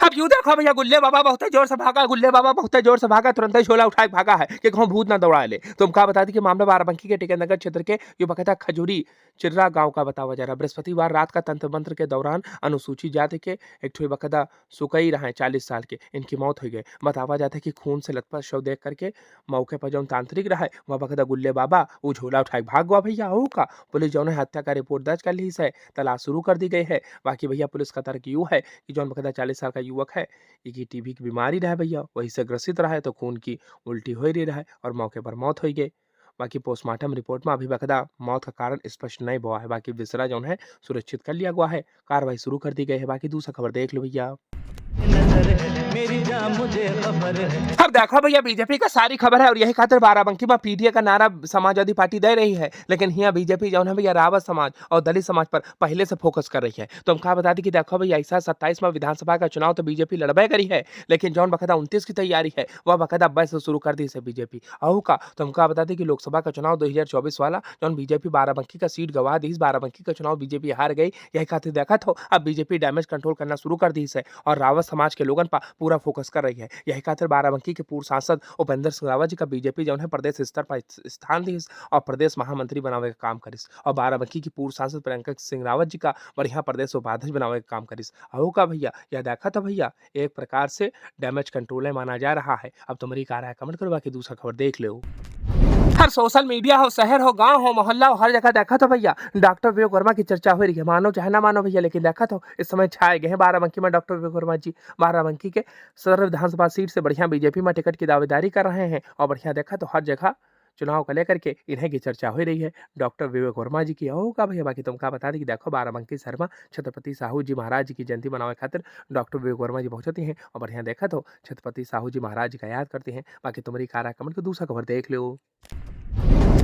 अब यूं देखो भैया, गुल्ले बाबा बहुत जोर से भागा, गुल्ले बाबा बहुत जोर से भागा, तुरंत ही झोला उठा के भागा है कि कहूं भूत ना दौड़ा ले। तुम का बता दी कि मामला बाराबंकी के टिकटनगर क्षेत्र के ये बकायदा खजूरी चिर्रा गांव का बतावा जा रहा। बृहस्पतिवार रात का तंत्र मंत्र के दौरान अनुसूचित जाति के एक ठो बकायदा सुकई रहे 40 साल के, इनकी मौत हो गई। बतावा जाता है कि खून से लथपथ शव देख करके मौके पर जो तांत्रिक रहा वह बकायदा गुल्ले बाबा वो झोला उठा के भाग गया भैया। हो का पुलिस जो है हत्या का रिपोर्ट दर्ज कर ली है, तलाश शुरू कर दी गई है। बाकी भैया पुलिस का तर्क यूं है कि जो बकायदा 40 साल का युवक है ये टीबी की बीमारी रहा भैया, वही से ग्रसित रहा है तो खून की उल्टी हो रही रहा है और मौके पर मौत हो गई। बाकी पोस्टमार्टम रिपोर्ट में अभी बकायदा मौत का कारण स्पष्ट नहीं हुआ है। बाकी विसरा जो है सुरक्षित कर लिया गया है, कार्रवाई शुरू कर दी गई है। बाकी दूसरा खबर देख लो भैया। मेरी जान मुझे खबर है। अब देखो भैया, बीजेपी का सारी खबर है और यही खातिर बाराबंकी में पीडीए का नारा समाजवादी पार्टी दे रही है, लेकिन यहाँ बीजेपी जो है भैया रावत समाज और दलित समाज पर पहले से फोकस कर रही है। तो हम कहा बता दी कि देखो भैया ऐसा 27वां विधानसभा का चुनाव तो बीजेपी लड़बे करी है, लेकिन जौन बकायदा 29 की तैयारी है वह बकायदा बस से शुरू कर दी है बीजेपी। अहू का तो हम कहा बता दी कि लोकसभा का चुनाव 2024 वाला जौन बीजेपी बाराबंकी का सीट गवा दी, बाराबंकी का चुनाव बीजेपी हार गई। यही खातिर देखा तो अब बीजेपी डैमेज कंट्रोल करना शुरू कर दी है और रावत समाज के लोगन पर पूरा फोकस कर रही है। यही खातिर बाराबंकी के पूर्व सांसद उपेंद्र सिंह रावत जी का बीजेपी जो है प्रदेश स्तर पर स्थान दी और प्रदेश महामंत्री बनावे का काम करिस और बाराबंकी की पूर्व सांसद प्रियंका सिंह रावत जी का बढ़िया प्रदेश उपाध्यक्ष बनावे का काम करिस। अहो का भैया यह देखा था भैया एक प्रकार से डैमेज कंट्रोल माना जा रहा है। अब तुम्हारी कार है, कमेंट करो, बाकी दूसरा खबर देख लो। हर सोशल मीडिया हो, शहर हो, गांव हो, मोहल्ला हो, हर जगह देखा तो भैया डॉक्टर विवेक वर्मा की चर्चा हो रही है। मानो चाहे ना मानो भैया, लेकिन देखा तो इस समय छाए गए हैं बाराबंकी में डॉक्टर विवेक वर्मा जी। बाराबंकी के सदर विधानसभा सीट से बढ़िया बीजेपी में टिकट की दावेदारी कर रहे हैं और बढ़िया देखा तो हर जगह चुनाव को लेकर के इन्हें की चर्चा हो रही है डॉक्टर विवेक वर्मा जी की। होगा भैया, बाकी तुमका बता दें कि देखो बाराबंकी शहर में छत्रपति साहू जी महाराज जी की जयंती मनावे खातिर डॉक्टर विवेक वर्मा जी पहुंचती हैं और बढ़िया देखा तो छत्रपति साहू जी महाराज जी का याद करते हैं। बाकी तुम्हारी कार कमेंट को दूसरा खबर देख लो।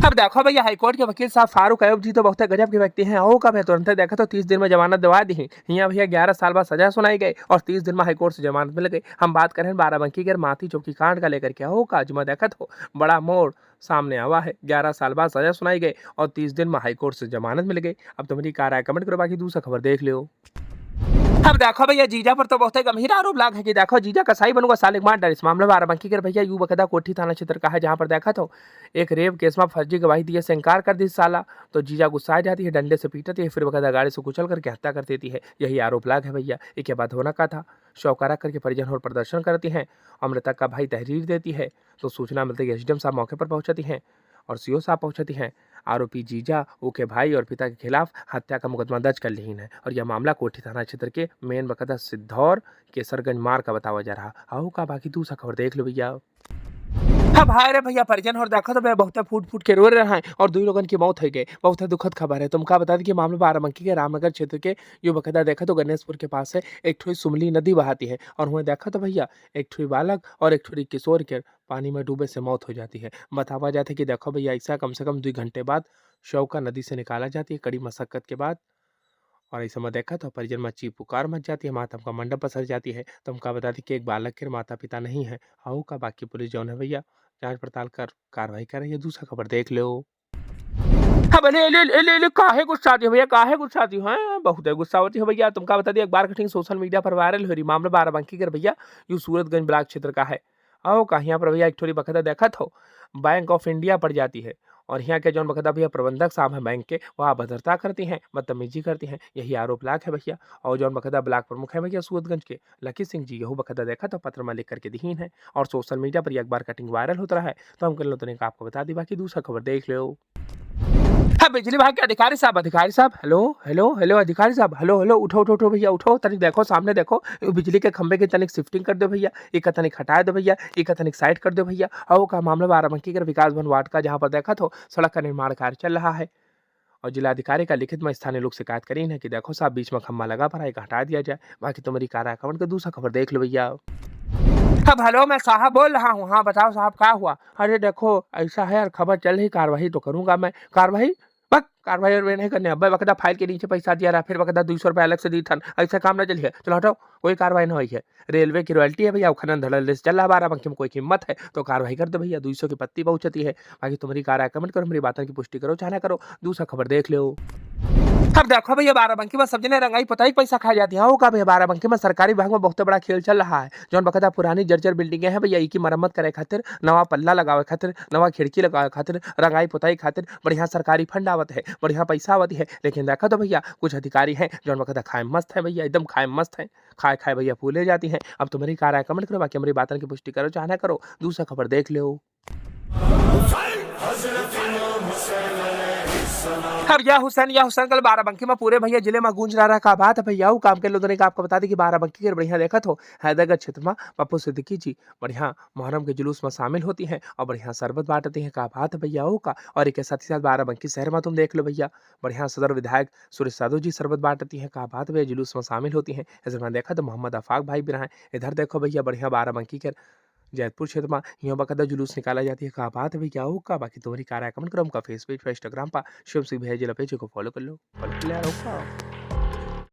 अब देखो भैया, हाईकोर्ट के वकील साहब फारूक अयूब जी तो बहुत गजब के व्यक्ति हैं। ओ कब है तुरंत देखा तो 30 दिन में जमानत दिवा दी। यहाँ भैया 11 साल बाद सजा सुनाई गई और 30 दिन में हाईकोर्ट से जमानत मिल गई। हम बात करें बाराबंकी के माथी चौकी कांड का लेकर के। हो का जुमा देखा तो बड़ा मोड़ सामने आवा है। 11 साल बाद सजा सुनाई गई और 30 दिन में हाईकोर्ट से जमानत मिल गई। अब तुम्हारी कार है, कमेंट करो, बाकी दूसरा खबर देख लो। अब देखो भैया, जीजा पर तो बहुत ही गंभीर आरोप लगा है कि देखो जीजा कसाई बनूंगा सालिक मार डर। इस मामले में बाराबंकी के भैया यू बकायदा कोठी थाना क्षेत्र का है, जहां पर देखा तो एक रेप केस में फर्जी गवाही दिए से इनकार कर दी साला। तो जीजा गुस्सा आ जाती है, डंडे से पीटती है, फिर बकायदा गाड़ी से कुचल करके हत्या कर देती है। यही आरोप लगा है भैया। एक बात होना का था, शव करा करके परिजन और प्रदर्शन करती हैं, अमृतक का भाई तहरीर देती है तो सूचना मिलती है एसडीएम साहब मौके पर पहुंचती हैं और सीओ साहब पहुंचती हैं। आरोपी जीजा के भाई और पिता के खिलाफ हत्या का मुकदमा दर्ज कर ली है और यह मामला कोठी थाना क्षेत्र के मेन बकायदा सिद्धौर केसरगंज मार्ग का बतावा जा रहा। आओ का बाकी दूसरा खबर देख लो भैया। अब हाय रे भैया, परिजन और देखा तो मैं बहुत फूट फूट के रो रहे हैं और 2 लोगों की मौत हो गई। बहुत दुखद खबर है। तुमका बता दें कि मामला बाराबंकी के रामनगर क्षेत्र के यो बकायदा देखा तो गणेशपुर के पास है एक ठोई सुमली नदी बहाती है और वहाँ देखा तो भैया एक ठोई बालक और एक ठोई किशोर के पानी में डूबे से मौत हो जाती है। बतावा जाता है कि देखो भैया ऐसा कम से कम 2 घंटे बाद शव का नदी से निकाला जाती है कड़ी मशक्कत के बाद और ऐसे में देखा तो परिजन में चीख पुकार मच जाती है, मातम का मंडप पसर जाती है। तो हमका बता दी कि एक बालक के माता पिता नहीं है। आओ का बाकी पुलिस जो है भैया जांच पड़ताल कर कार्रवाई कर रही है। दूसरा खबर देख लो। हाँ भले ले ले ले ले काहे गुस्सा आती हो भैया, काहे गुस्सा आती हो? हैं बहुत है गुस्सा होती हो भैया। तुमका बता दिया एक बार कटिंग सोशल मीडिया पर वायरल हो रही मामला बाराबंकी के भैया यू सूरतगंज ब्लॉक क्षेत्र का है। आओ का यहाँ पर भैया एक थोड़ी बकायदा देखा तो बैंक ऑफ इंडिया पड़ जाती है और यहाँ के जौन बकायदा भैया प्रबंधक साहब हैं बैंक के, वह अभद्रता करती हैं, बदतमीजी करती हैं। यही आरोप लाग है भैया। और जौन बकायदा ब्लॉक प्रमुख है भैया सूरतगंज के लकी सिंह जी, यही बकायदा देखा तो पत्र में लिख करके दीन है और सोशल मीडिया पर एक बार कटिंग वायरल होता रहा है। तो हम कर लो तो आपको बता दी, बाकी दूसरा खबर देख लो। हाँ बिजली विभाग के अधिकारी साहब, हेलो हेलो हेलो अधिकारी साहब, हेलो हेलो उठो उठो उठो भैया उठो, तनिक देखो सामने देखो, बिजली के खंभे की तनिक शिफ्टिंग कर दो भैया, एक तनिक हटा दो भैया, एक तनिक साइड कर दो भैया। और का मामला बाराबंकी के विकास भवन वार्ड का, जहाँ पर देखा तो सड़क का निर्माण कार्य चल रहा है और जिलाधिकारी का लिखित में स्थानीय लोग शिकायत करी है कि देखो साहब बीच में खंभा लगा पड़ा है, हटा दिया जाए। बाकी तुम्हारी कार्य अकाउंट का दूसरा खबर देख लो भैया। अब हेलो, मैं साहब बोल रहा हूँ। हाँ बताओ साहब क्या हुआ? अरे देखो ऐसा है यार, खबर चल रही, कार्रवाई तो करूंगा मैं। कार्रवाई बस कार्रवाई और नहीं करने, अब बकदा फाइल के नीचे पैसा दिया रहा, फिर बकदा 200 रुपये अलग से दी था। ऐसा काम ना चलिए, चलो हटाओ, कोई कार्रवाई ना हुई है। रेलवे की रॉयल्टी है भैया, खनन धड़ल्ले से चल रहा बाराबंकी में, कोई कीमत है तो कार्रवाई कर दो भैया, 200 की पत्ती पहुंचती है। बाकी तुम्हारी कार है, कमेंट करो, मेरी बातों की पुष्टि करो चाहे ना करो। दूसरा खबर देख लो। अब देखो भैया बाराबंकी में सब जने रंगाई पुताई पैसा खा जाती है का भैया बाराबंकी में सरकारी विभाग में बहुत बड़ा खेल चल रहा है जौन बकायदा पुरानी जर्जर बिल्डिंगे हैं भैया की मरम्मत करे खातिर नवा पल्ला लगावे खातिर नवा खिड़की लगावे खातिर रंगाई पुताई खातिर बढ़िया सरकारी फंड आवत है बढ़िया पैसा आवत है लेकिन देखो तो भैया कुछ अधिकारी हैं जौन बकायदा खाए मस्त है भैया एकदम खाए मस्त है खाए खाए भैया फूले जाती हैं। अब तुम्हारी कार है कमेंट करो बाकी हमारी बातों की पुष्टि करो चाहे करो दूसरा खबर देख लो। अब या हुसैन कल बाराबंकी में पूरे भैया जिले में गूंज रहा का बात है भैया काम के लोगों ने आपको बता दी कि बाराबंकी के बढ़िया देखा तो हैदरगढ़ क्षेत्र में पप्पू सिद्दीकी जी बढ़िया मुहर्रम के जुलूस में शामिल होती हैं और बढ़िया शरबत बांटती हैं का बात है भैया का। और एक साथ ही साथ बाराबंकी शहर में तुम देख लो भैया बढ़िया सदर विधायक सुरेश साधु जी शरबत बांटती हैं का बात भैया जुलूस में शामिल होती हैं। इस में देखा तो मोहम्मद आफाक भाई भी रहे। इधर देखो भैया बढ़िया बाराबंकी के जैतपुर क्षेत्र में यहाँ बकायदा जुलूस निकाला जाती है का बात है भैया का। बाकी तुम्हारी कार है कमेंट करो। हमका फेसबुक पे इंस्टाग्राम पर शिव सिंह भेज पेज को फॉलो कर लो।